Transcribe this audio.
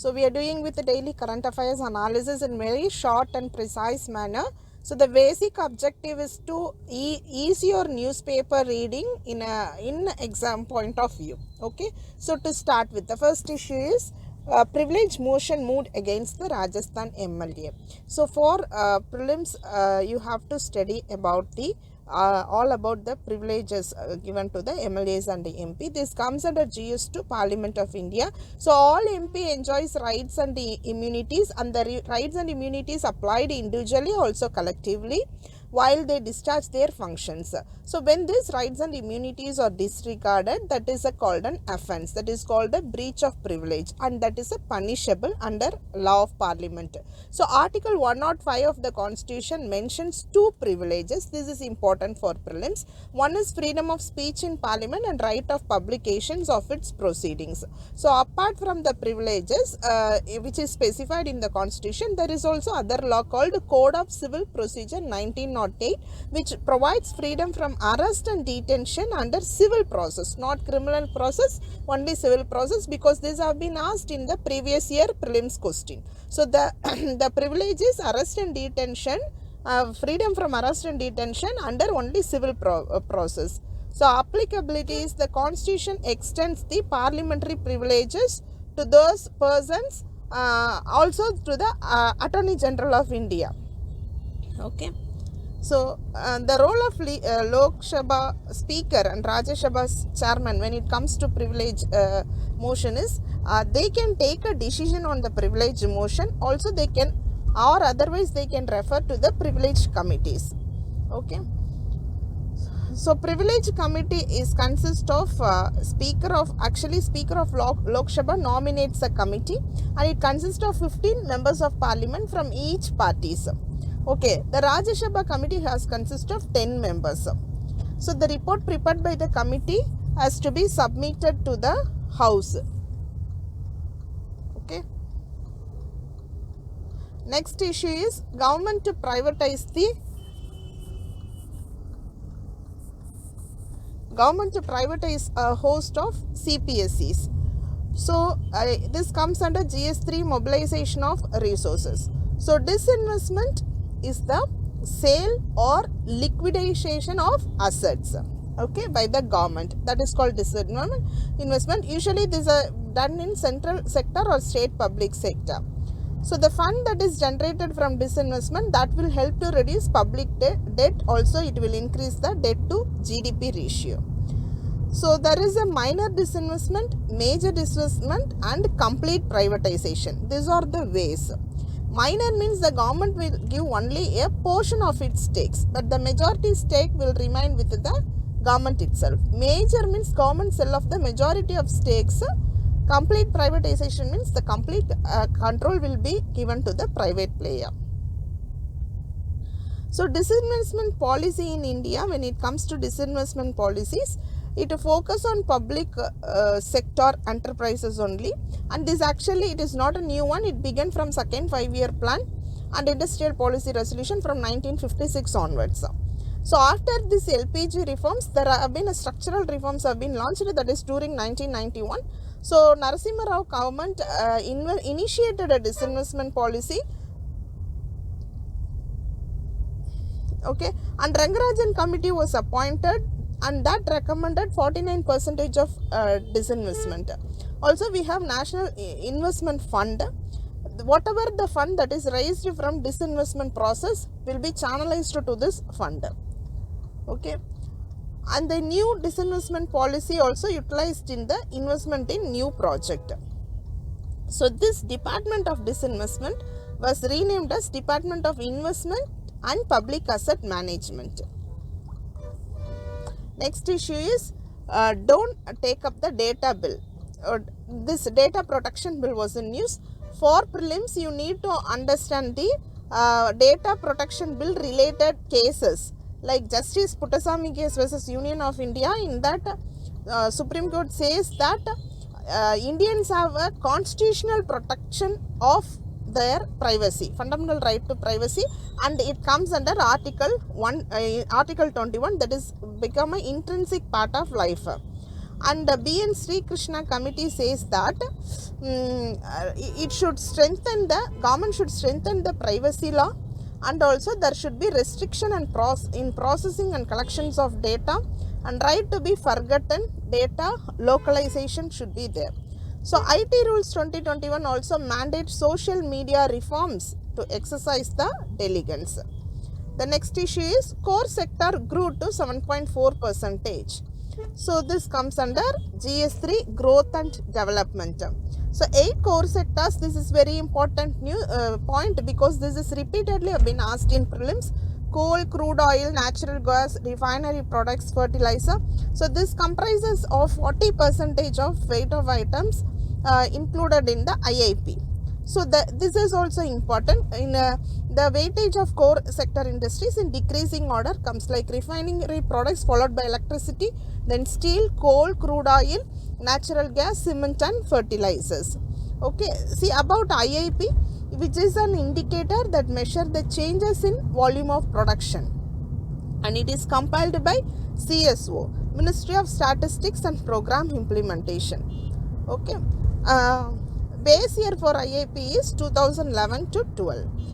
So we are doing with the daily current affairs analysis in very short and precise manner. So the basic objective is to ease your newspaper reading in exam point of view. Okay. So to start with, the first issue is privilege motion moved against the Rajasthan MLA. So for prelims, you have to study about the all about the privileges given to the MLAs and the MP. This comes under GS2 Parliament of India. So all MP enjoys rights and the immunities, and the rights and immunities applied individually, also collectively, while they discharge their functions. So when these rights and immunities are disregarded, that is called an offence, that is called a breach of privilege, and that is punishable under law of Parliament. So Article 105 of the Constitution mentions two privileges. This is important for prelims. One is freedom of speech in Parliament and right of publications of its proceedings. So apart from the privileges which is specified in the Constitution, there is also other law called Code of Civil Procedure 1908, which provides freedom from arrest and detention under civil process, not criminal process, only civil process, because these have been asked in the previous year prelims question. So the the privilege is arrest and detention, freedom from arrest and detention under only civil process. So applicability is the Constitution extends the parliamentary privileges to those persons, also to the Attorney General of India. Okay. So the role of Lok Sabha Speaker and Rajya Sabha Chairman when it comes to privilege motion is they can take a decision on the privilege motion. Also they can, or otherwise they can refer to the privilege committees. Okay. So privilege committee is consist of Speaker of Lok Sabha nominates a committee, and it consists of 15 members of Parliament from each parties. Okay, the Rajya Sabha committee has consist of 10 members. So the report prepared by the committee has to be submitted to the House. Okay. Next issue is government to privatize a host of CPSCs. So this comes under GS3 mobilization of resources. So disinvestment is the sale or liquidation of assets, okay, by the government. That is called disinvestment. Usually these are done in central sector or state public sector. So the fund that is generated from disinvestment, that will help to reduce public debt. Also it will increase the debt to GDP ratio. So there is a minor disinvestment, major disinvestment, and complete privatization. These are the ways. Minor means the government will give only a portion of its stakes, but the majority stake will remain with the government itself. Major means government sell off the majority of stakes. Complete privatization means the complete control will be given to the private player. So disinvestment policy in India, when it comes to disinvestment policies, it focus on public sector enterprises only, and this actually it is not a new one. It began from second 5-year plan and industrial policy resolution from 1956 onwards. So after this LPG reforms, there have been structural reforms have been launched, that is during 1991. So Narasimha Rao government initiated a disinvestment policy. Okay, and Rangarajan committee was appointed, and that recommended 49% of disinvestment. Also we have National Investment Fund. Whatever the fund that is raised from disinvestment process will be channelized to this fund. Okay, and the new disinvestment policy also utilized in the investment in new project. So this Department of Disinvestment was renamed as Department of Investment and Public Asset Management. Next issue is don't take up the data bill. This data protection bill was in news. For prelims, you need to understand the data protection bill related cases, like Justice Puttasamy case versus Union of India. In that, Supreme Court says that Indians have a constitutional protection of their privacy, fundamental right to privacy, and it comes under Article 21, that is become an intrinsic part of life. And the B.N. Sri Krishna committee says that it should strengthen government should strengthen the privacy law, and also there should be restriction and in processing and collections of data, and right to be forgotten data localization should be there. So IT rules 2021 also mandate social media reforms to exercise the diligence. The next issue is core sector grew to 7.4%. So this comes under GS3 growth and development. So 8 core sectors, this is very important new point, because this is repeatedly been asked in prelims. Coal, crude oil, natural gas, refinery products, fertilizer. So this comprises of 40% of weight of items included in the IIP. So this is also important. In the weightage of core sector industries in decreasing order comes like refinery products, followed by electricity, then steel, coal, crude oil, natural gas, cement and fertilizers. Okay, see about IIP, which is an indicator that measure the changes in volume of production, and it is compiled by CSO, Ministry of Statistics and Program Implementation. Okay, base year for IIP is 2011 to 12.